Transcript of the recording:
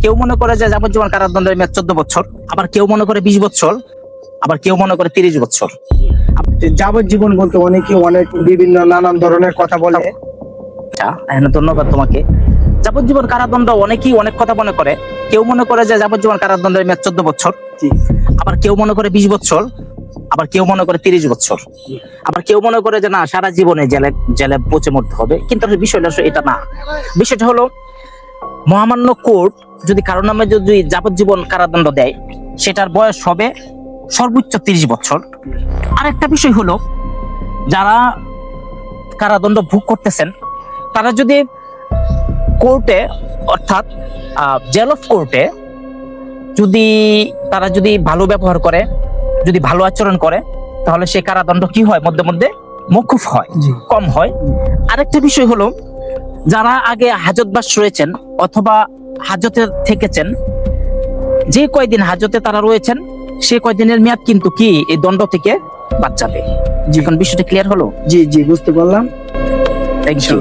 কেউ মনে করে যে যাবজ্জীবন কারাদণ্ডের মেয়াদ 14 বছর, আবার কেউ মনে করে 20 বছর, আবার কেউ মনে করে 30 বছর। যাবজ্জীবন বলতে অনেকে অনেক বিভিন্ন নানান ধরনের কথা বলে। আচ্ছা, হ্যাঁ, ধন্যবাদ তোমাকে। যাবজ্জীবন কারাদণ্ড অনেকেই অনেক কথা মনে করে। কেউ মনে করে যে যাবজ্জীবন কারাদণ্ডের মেয়াদ 14 বছর, আবার কেউ মনে করে 20 বছর, আবার কেউ মনে করে 30 বছর, আবার কেউ মনে করে যে না, সারা জীবনে জেলে জেলে পচে মরতে হবে। কিন্তু আসলে বিষয়টা এটা না। বিষয়টা হলো, মহামান্য কোর্ট যদি কারোর নামে যদি যাবজ্জীবন কারাদণ্ড দেয়, সেটার বয়স হবে সর্বোচ্চ 30 বছর। আরেকটা বিষয় হলো, যারা কারাদণ্ড ভোগ করতেছেন তারা যদি কোর্টে, অর্থাৎ জেল অফ কোর্টে যদি তারা যদি ভালো ব্যবহার করে, যদি ভালো আচরণ করে, তাহলে সে কারাদণ্ড কি হয়, মধ্যে মধ্যে মওকুফ হয়, কম হয়। আরেকটা বিষয় হলো, যারা আগে হাজতবাস রয়েছেন অথবা হাজতে থেকেছেন, যে কয়দিন হাজতে তারা রয়েছেন, সে কয়দিনের মেয়াদ কিন্তু কি এই দণ্ড থেকে বাদ যাবে। এখন বিষয়টা ক্লিয়ার হলো? জি জি, বুঝতে পারলাম। Thank you.